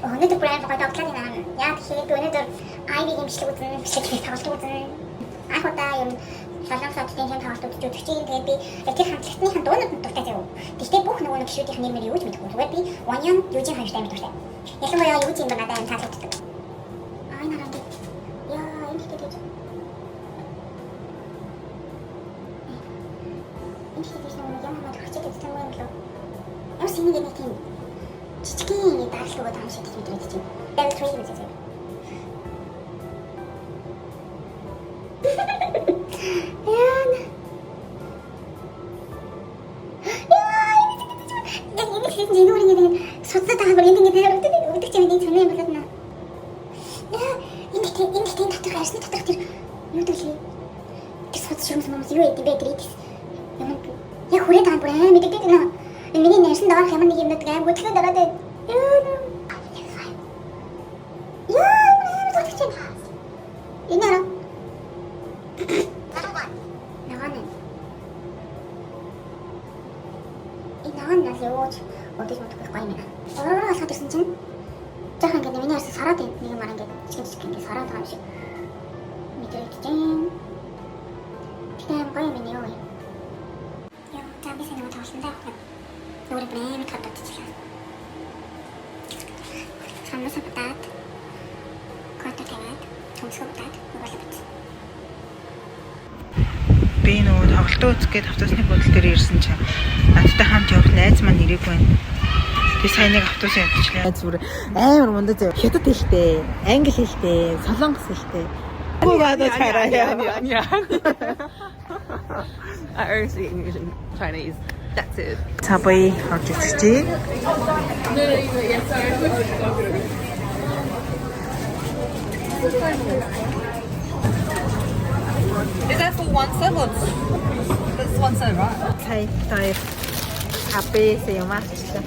Өнөөдөр бүр амар гоё тоглоом байна. Яг тэгэхээр өнөөдөр IV-ийн имжлэг үзэн, бичлэгийг тоглолт үзэн. Анх удаа юм солонгос хотын юм тоглолт үзэж өгч чинь тэгээд би тэр хамтлагтныхаа дуунууд нь дуртай заяа. Тэгтээ бүх нөгөө гişүүдийн нэрмээр юу ч мэдэхгүй. Зүгээр би Wonyeon, Eugene хоёртай амар дуртай. Ялангуяа Eugene ба надад таалагддаг. Аа энэ хараад. Яа, энэ гэдэг. Энэ гэдэг нь нөгөө ямар хөвчтэй гэдэг юм болов. Ямар синэг нэг тийм жижигхэн даалгавар таам шиг мэдрээд чинь. Level 3 гэж үзээ. Яна. Яг энэ хэсэг нь нүрийн гэдэг судалтай байгаа бүр энэ гэдэг чинь энэ сонир юм болоод наа. Яа, энэ дотор хайрсны дотор тэр юу дэлхий. Тэр судалж юмс юм юу гэдэг бэ гэдэг. Ямар яг хүрээд байгаа бүр аа мэддэг наа. Миний нэрсэн давах ямар нэг юм гэдэг аим хөтлөө дараад байна. Энэ араа. Наваа. Энэ нас явууч өдөрт модох гоё юм. Ороо алхаад ирсэн чинь жаахан ингэ миний арс сараад нэг юм араа ингэ чичгэж ингэ сараад байгаа юм шиг. Мэдэрч чинь. Тийм гоё юм яа. Яа, та би санаа тавьсан даа. Нүүр брэм татчихлаа. Самнасаа батаад. Кототгээд томсгодаад угаалгад. Би нөгөө тоглолтоо үзгээд автобусны бодол дээр ирсэн чинь надтай хамт явах найз маань ирээгүй байна. Би сайн нэг автобус явчихлаа. Зүгээр амар мундаа зав. Хятад хэлтэй, англи хэлтэй, солонгос хэлтэй. Гоо гадаа цараа яа. I only speak English and Chinese. That's it. Subway орж ирчихжээ. Is that for one set or that's one set, right? Сая таяр хапээс юм аачлаа.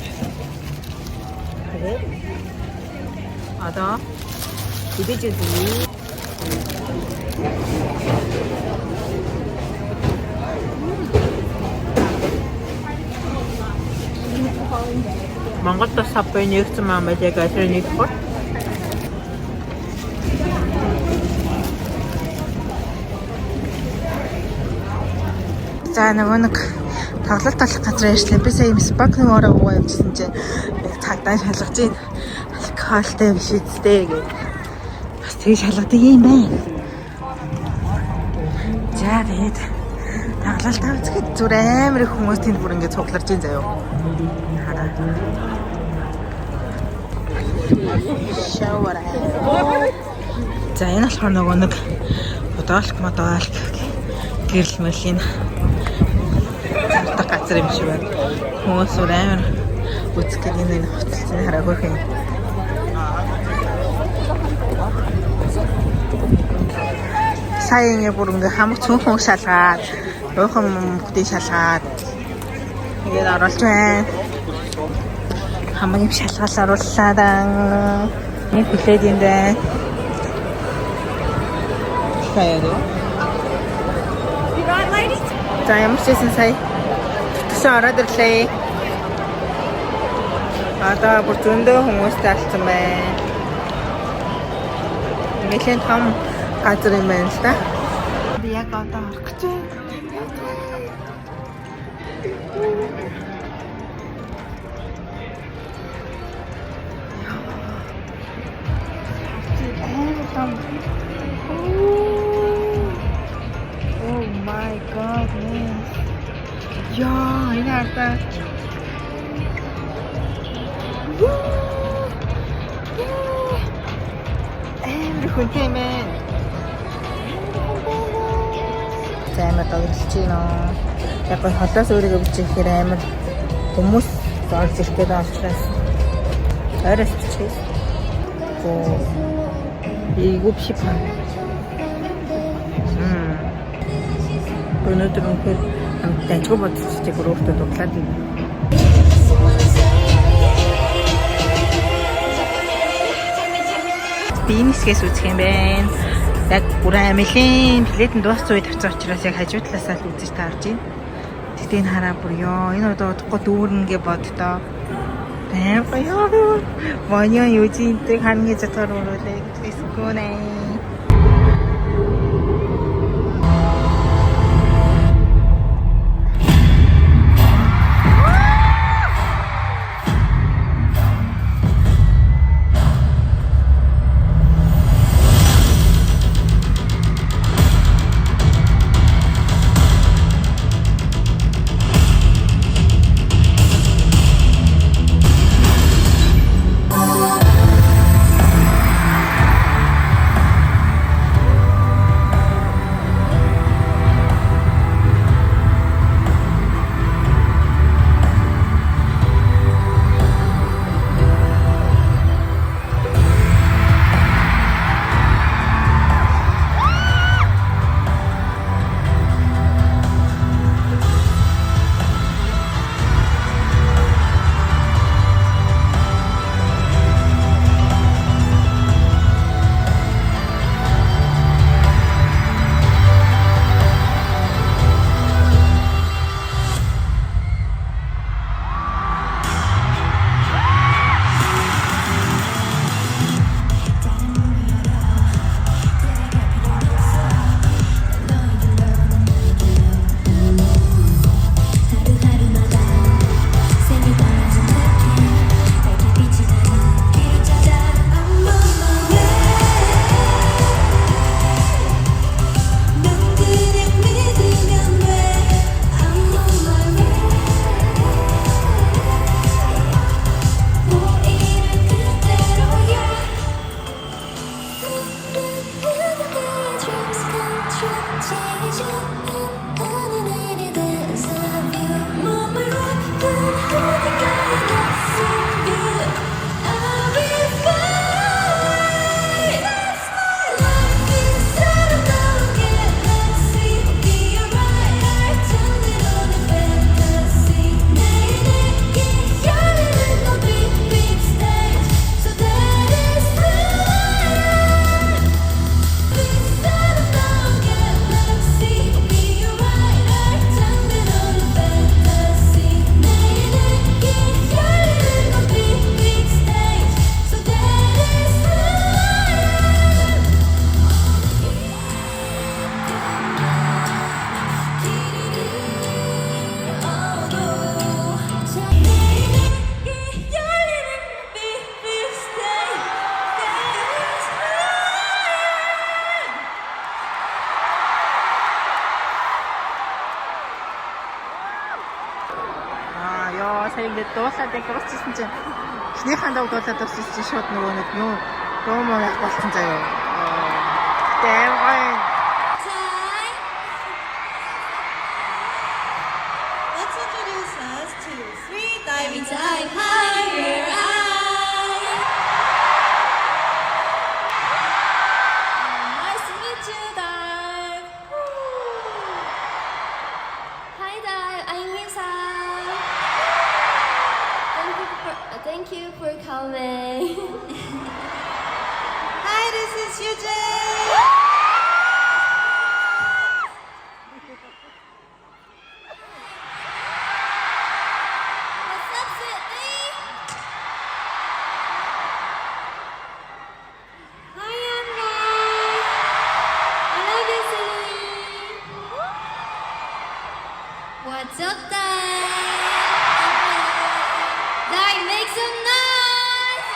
Тэгээд одоо идэж үзье. Монголд Subway нэгсэн маань байж яг нэг бод. За нөгөө нэг тоглолт талах газар ярьсан. Би сая спак нэг ороо уугаа явчихсан чинь яг цагдаа шалгаж ийн алкоголтэй биш үстэй гэж. Бас тэгээ шалгадаг юм байна. За тэгээд тоглолтоо үзэхэд зүр амар их хүмүүс тэнд бүр ингэ цугларж ийн заяа. Хараа. Шавара. За энэ болохоор нөгөө нэг бодоолк гэрэл мөлийн газар юм шиг байна. Хүмүүс амар үзэх гээд энэ хөтөлсөн хараагүй юм. Сая ингэ бүр ингэ хамаг цөөхөн шалгаад, уухан бүдээ шалгаад ингээд оруулж байна. Хамаг юм шалгаал орууллаа даа. Нэг хүлээд юм байна. Хайраа. За ямар ч байсан сая тэгсэн ороод ирлээ. Одоо бүр зөндөө хүмүүстэй алцсан байна. Нэлээд том газар юм байна л да. Би яг одоо орох гэж байна. Яа, энэ хардаа. Хүнтэй юм ээ. Амар дагуулж байна. Яг гоо холоос өөрийгөө бичихээр амар хүмүүс зорж ирэх гэдэг учраас ойроос бичих. Ийгүү биш ба. Өнөөдөр үнэхээр амтайчгүй бодсоч өөртөө дутлаад байна. Би энэ хэсгээс үзэх юм байна. Яг бүр амилийн билетэн дууссан үед авсан учраас яг хажуу талаасаа л үзэж таарж байна. Тэгтээ энэ хараа бүр ёо энэ удахгүй дүүрнэ гэж боддоо. Бэм гоё. Воня юу зинтэй хангийн затгаар уруулаа гэж хэсгүүнэ. Сая ингээд дуулаад яг дуусчихсан чинь эхнийхэн дуу дуулаад дуусчихсан чинь шууд нөгөө нэг юу муу яг болсон заяа. Тэм гоё. Let's introduce us to Three Diving Dive Higher Eye. Nice to meet you, Dive. Hi Dive, I'm Misa. Thank you for coming. Hi, this is Yujin. What's up, Sydney? Hi, Anna. I love you, Sydney. What's up, Dive? Dive, make some noise.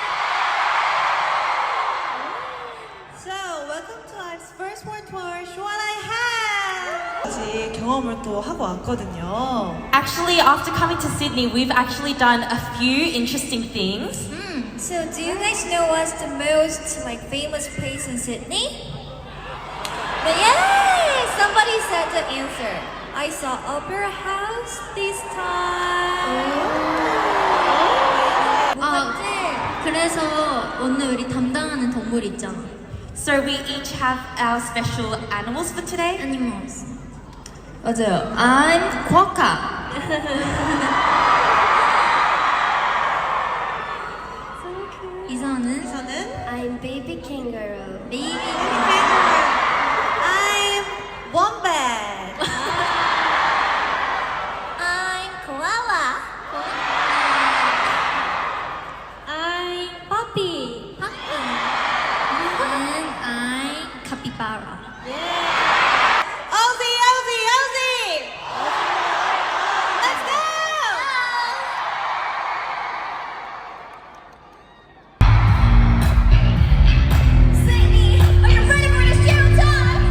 So, welcome to our first world tour. Shwalai Ha. 경험을 또 하고 왔거든요. Actually, after coming to Sydney, we've actually done a few interesting things. So, do you guys know what's the most like famous place in Sydney? But yay! Somebody said the answer. I saw Opera House this time. 그래서 오늘 우리 담당하는 동물 있잖아. So we each have our special animals for today. Animals. 맞아요. I'm quokka. 이선은 I'm baby kangaroo. baby. I'm wombat. I'm koala. I'm puppy. And I'm capybara. Ozzy, Ozzy, Ozzy! Let's go! Sydney, are you ready for the showtime?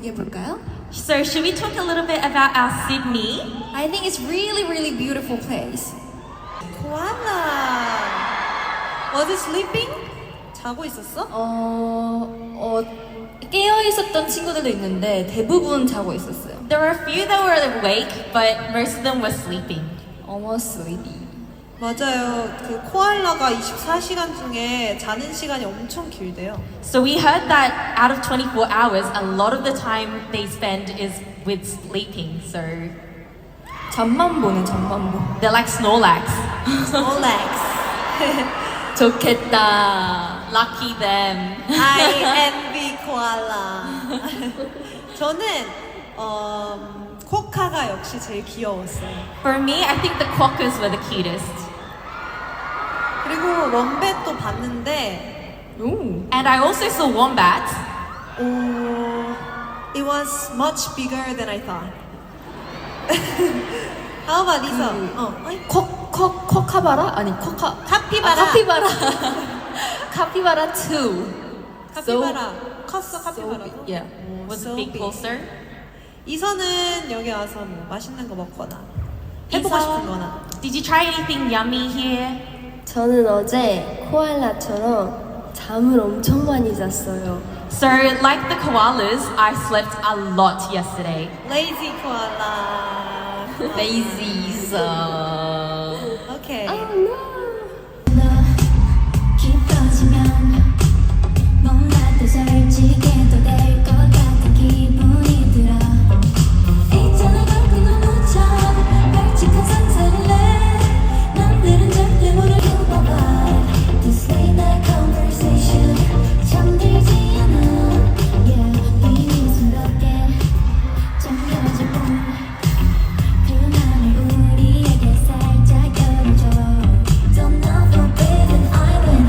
얘기해 볼까요? So, should we talk a little bit about our Sydney? I think it's really beautiful place. Koala. Was it sleeping? 자고 있었어? 깨어 있었던 친구들도 있는데 대부분 자고 있었어요. There were a few that were awake, but most of them were sleeping. Almost sleepy. 맞아요. 그 코알라가 24시간 중에 자는 시간이 엄청 길대요. So we heard that out of 24 hours, a lot of the time they spend is with sleeping. So 잠만 보는 잠만 보. they're like Snorlax. Relax. 좋겠다. Lucky them. I envy koala. 저는 코카가 역시 제일 귀여웠어요. For me, I think the quokkas were the cutest. 그리고 원뱃도 봤는데 And I also saw wombats. it was much bigger than I thought. How about Lisa? 아니, 코카바라? 아니 코카 카피바라. 카피바라. 카피바라 2. 카피바라. 컸어 카피바라. Yeah. Was So it big big. closer? 이서는 여기 와서 뭐 맛있는 거 먹거나 해보고 이서? 싶은 거나. Did you try anything yummy here? 저는 어제 코알라처럼 잠을 엄청 많이 잤어요. So, like the koalas, I slept a lot yesterday. Lazy koala. Lazy. Okay. 깊어지면 뭔가 또 솔직해도 될 것 같은 기분이 들어 있잖아 가끔 너무처럼 벌칙한 상상을 해 남들은 절대 모를 You provide This late night conversation 잠들지 않아 Yeah 비밀스럽게 잠겨질 그 맘을 우리에게 살짝 열어줘 Don't know forbidden island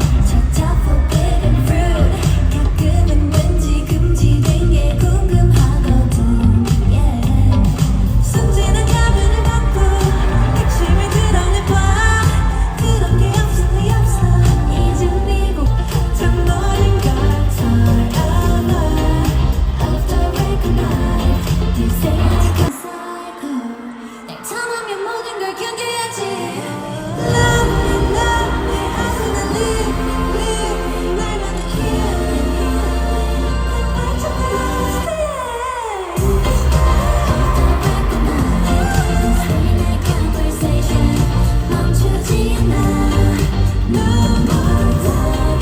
찾아 forbidden fruit 가끔은 왠지 금지된 게 궁금하거든 yeah. 순진한 가면을 받고 핵심을 드러내봐 그런 게 없어 이젠 미국 참 너는 같아 After recognize This ain't a cycle 날 참으면 모든 걸 견뎌야지 Love me 하지만 live 날만의 Conversation 멈추지 않아 No more time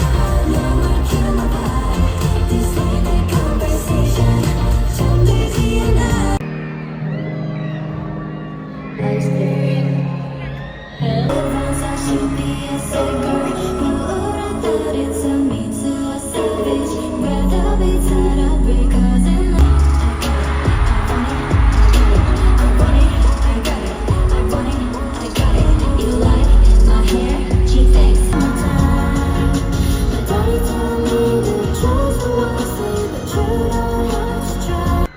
No more killing my vibe This ain't a conversation 잠들지 않아 I should be a sucker Who would have thought it turned me to a savage Grab the beats that I break cause I got it You like my hair, G-Fix my time My daddy told me to trust the one I say But you don't have to try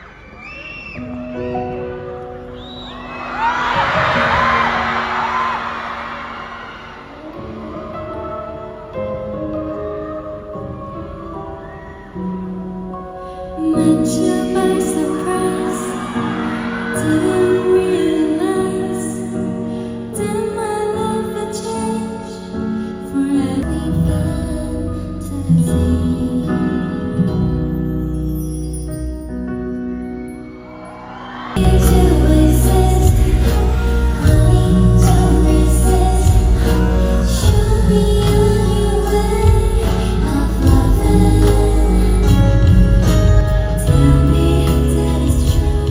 Met you by surprise Didn't realize That my love would change For every fantasy To exist Honey, don't resist Show me a new way of loving Tell me that it's true.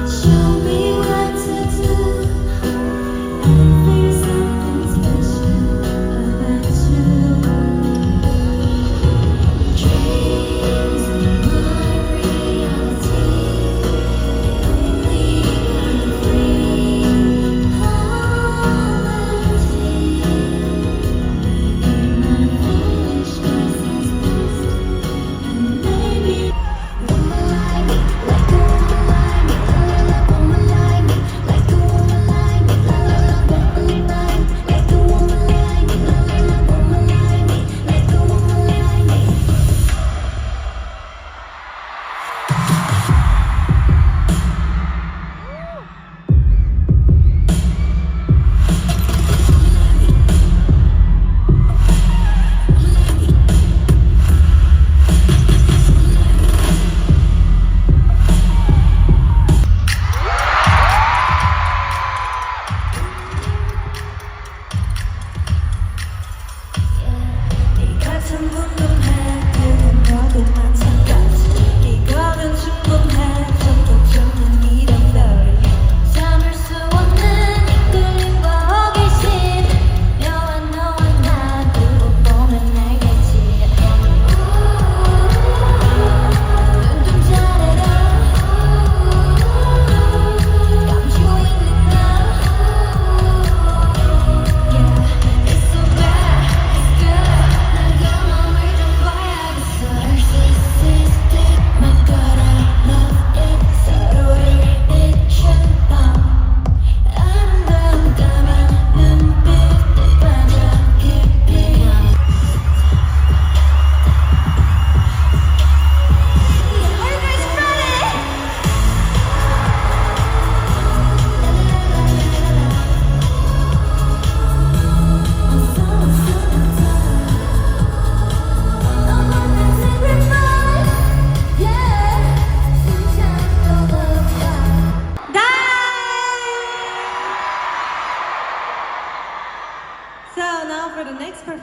Show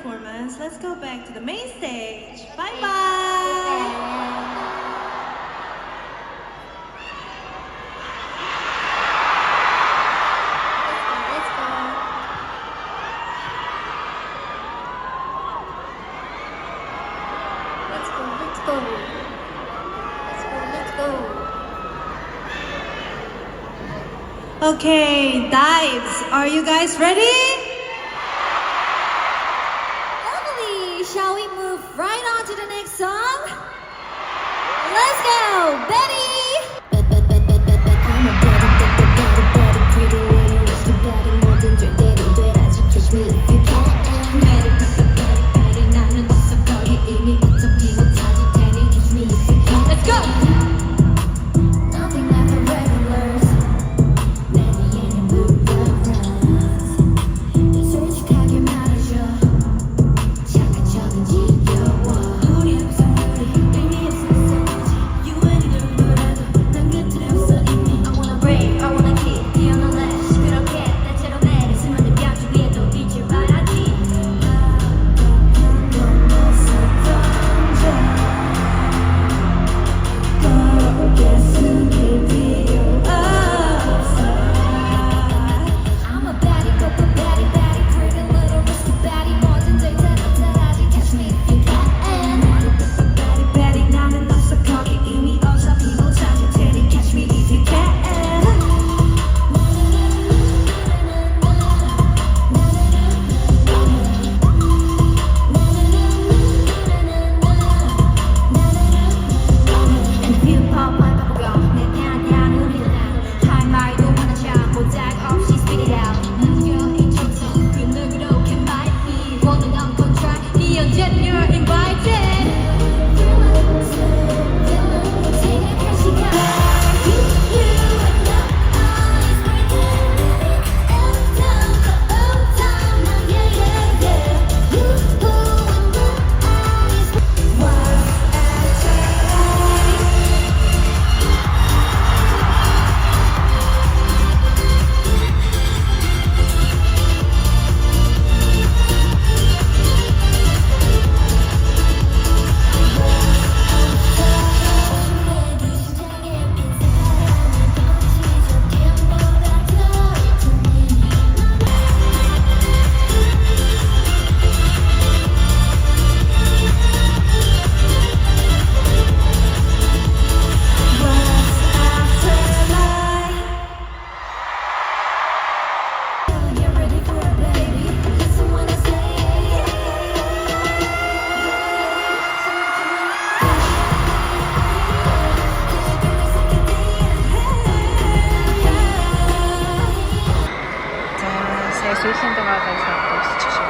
performance. Let's go back to the main stage. Bye bye. Let's go. Let's go. Let's go. Let's go. Let's go. Okay, dives. Are you guys ready? Lovely. Shall we move right on to the next song? Let's go, Betty. Let's go. сүүлийн дугаараа сонсчих шиг.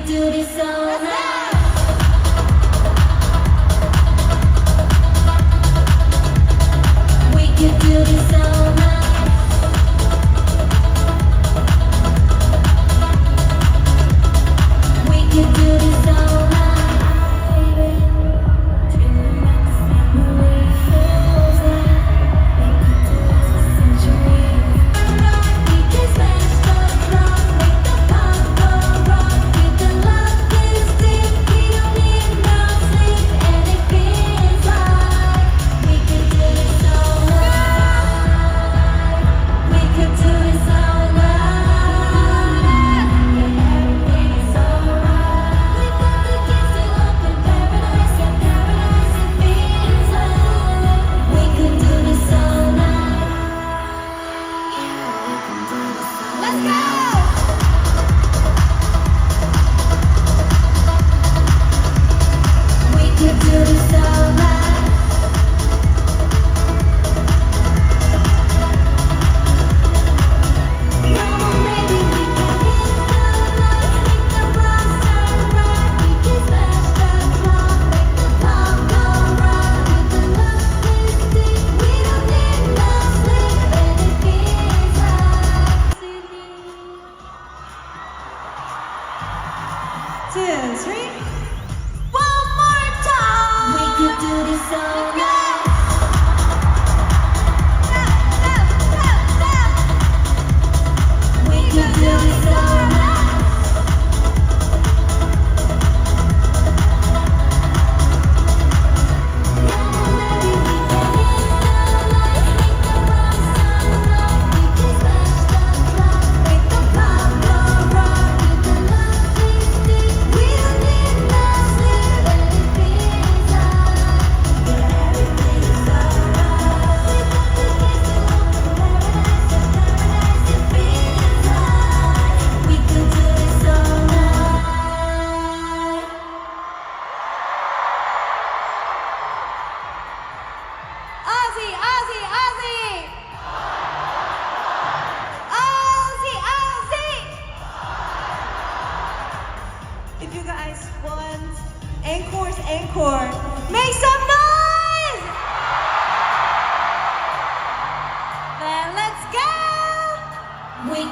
Do this all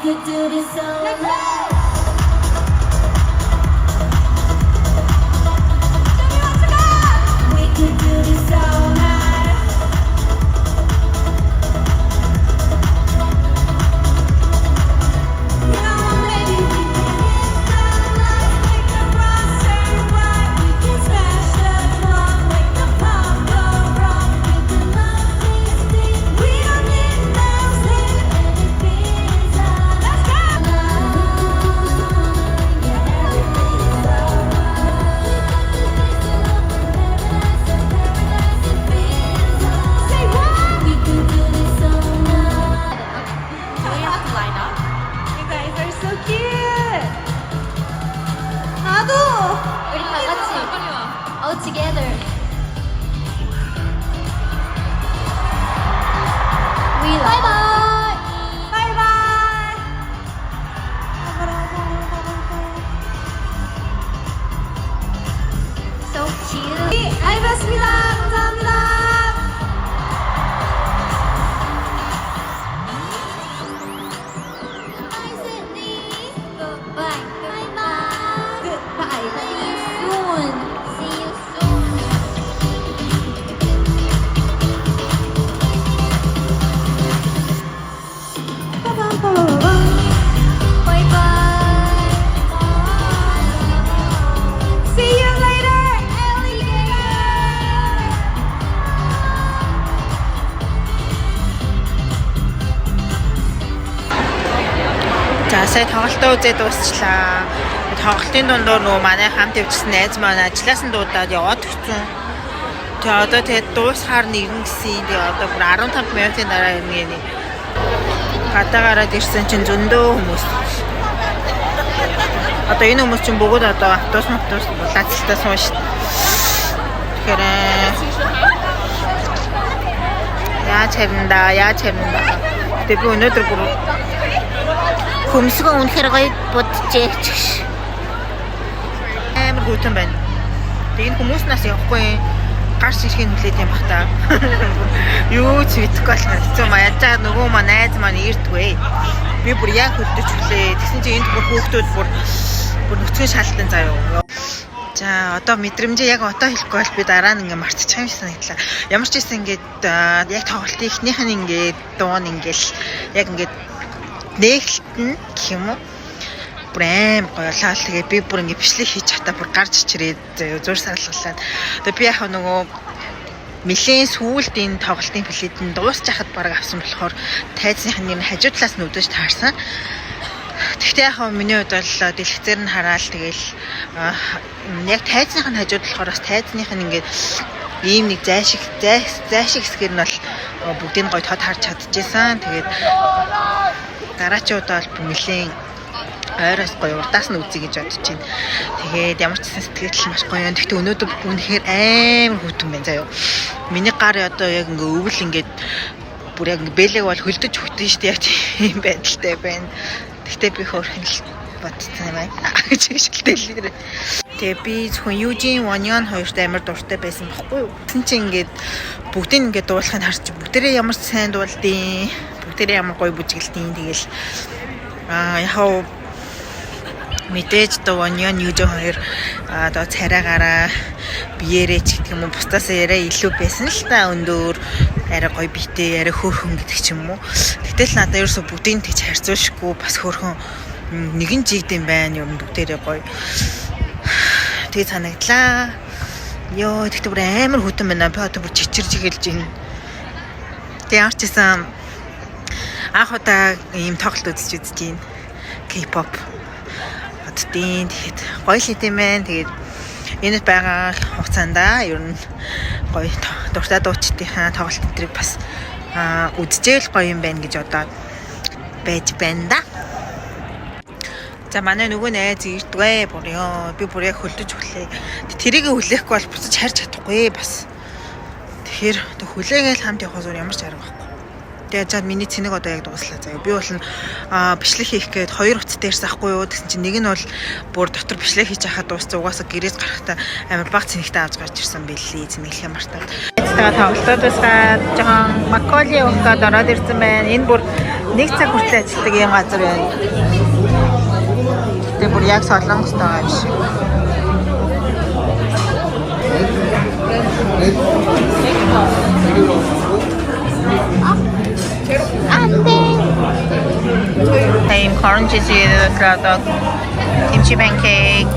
could do this all night. We could do this all night. You know, maybe we can hit the lights, make the bras turn white. We can smash the club, make the pop go wrong. We can love this thing. We don't need no sleep, and it feels like. Let's go. Yeah, everything is alright. Say what? We can do this all night. Do we have to line up? You guys are so cute. 나도. 우리 다 같이 all together. We bye bye. Bye bye. So cute. 알겠습니다. 감사합니다. Bye Sydney. Goodbye. Bye bye. Goodbye. See you soon. See you soon. Bye bye. See you later, alligator. За сая тоглолтоо үзээд дуусчлаа. Тоглолтын дундуур нөгөө манай хамт явжсэн найз маань ажлаас нь дуудаад яваад өгсөн. Тэгээ одоо тэгээд дуусахаар нэгэн гисэн. Тэгээ одоо бүр 15 минутын дараа ирнэ. Гадаа гараад ирсэн чинь зөндөө хүмүүс. Одоо энэ хүмүүс чинь бүгд одоо автобус булаацалтаа суун шүү. Тэгэхээр яаж харина. Тэгээ би өнөөдөр бүр хөмсгөө үнэхээр гоё бодчихэж. Амар хүйтэн байна. Тэгээ энэ хүмүүснээс явахгүй гарч ирэхийг хүлээд юм бах та. Юу ч мэдэхгүй болох хэцүү маяг жаа нөгөө маа найз маань ирдгүй. Би бүр яг хөддөж хүлээ. Тэгсэн чинь энд бүр хүүхдүүд бүр нүцгэн шалтан заяа. За одоо мэдрэмжээ яг одоо хэлэхгүй бол би дараа нь ингээ мартчих юм шиг санагдлаа. Ямар ч гэсэн ингээд яг тоглолтын эхнийх нь ингээд дуун ингээл яг ингээд нээлтэн гэх юм уу? Бүр аим гоёлаа. Тэгээ би бүр ингээ бичлэг хийж хата бүр гарч ичрээд зур сарлгалаад. Тэгээ би яг нөгөө Милийн сүүлд энэ тоглолтын плейтэн дуусч хахад бараг авсан болохоор тайзных нь хажуу талаас нь өдөж таарсан. Тэгтээ яг миний хувьд бол дэлгэцээр нь хараад тэгэл яг тайзных нь хажууд болохоор бас тайзных нь ингээд ийм нэг зайшиг хэсгээр нь бол бүгдийг гоё тод харж чадчихсан. Тэгээд дараачийн удаа бол Милийн ойроос гоё урдаас нь үзье гэж бодож байна. Тэгээд ямар ч сэтгэл маш гоё юм. Тэгтээ өнөөдөр үнэхээр амар хүйтэн байна заяа. Миний гар одоо яг ингээ өвөл ингээд бүр яг бэлэг бол хөлдөж хөтөн штэ яг тийм байдалтай байна. Тэгтээ би хөөрхөн л бодсон юм аа гэж хэлдэг. Тэгээ би зөвхөн Южин, Ваньон хоёрт амар дуртай байсан байхгүй юу? Тэгсэн чинь ингээд бүгдийг ингээд дуулахыг харж бүгдээрээ ямар сайн дуулдیں۔ Бүгдээрээ ямар гоё бүжгэлдیں۔ Тэгэл яхаа мэдээж доо Ваньон, Южин хоёр одоо царайгаараа биеэрээ ч гэх юм уу бусдаас яриа илүү байсан л та өндөр арай гоё биетэй арай хөөрхөн гэдэг ч юм уу. Гэтэл надад ерөөсө бүгдийг тэгж харьцуулшгүй бас хөөрхөн нэгэн жигдэм байна юм бүгдээрээ гоё. Тэгээ санагдлаа. Йоо тэгтээ бүр амар хүтэн байна. Би одоо бүр чичирж игэлж байна. Тэгээ ямар ч гэсэн анх удаа ийм тоглолт үзэж байна. K-pop. Оддын тэгэхэд гоё л идэм байна. Тэгээд энэ байгаа хугацаанд ер нь гоё дуртай дуучдын тоглолт өдрийг бас үзчихэл гоё юм байна гэж одоо байж байна да. За манай нөгөө найз ирдвэ бурё. Би бүр яг хөлдөж хүлээ. Тэрийг хүлээхгүй бол буцаж харж чадахгүй бас. Тэгэхээр хүлээгээл хамт явах зүгээр ямар ч арга байхгүй. Тэгээд жаад миний цэнийг одоо яг дуслаа заяа. Би бол бичлэг хийх гээд 2 утастай ирсэн ахгүй юу. Тэгсэн чинь нэг нь бол бүр дотор бичлэг хийж хахад дууссан. Угаасаа гэрээс гарахтаа амар баг цэнэгтэй авч гарч ирсэн бэлээ. Цэнэглэхээ мартаад. Тэгээд тоглолтод дуусгаад жоохон Маколи уухад ороод ирсэн байна. Энэ бүр Нэг цаг хүртэл ажилладаг юм газар байна. Тэгээ бүр яг Солонгост байгаа юм шиг. Same corn cheese, hot dog, kimchi pancake.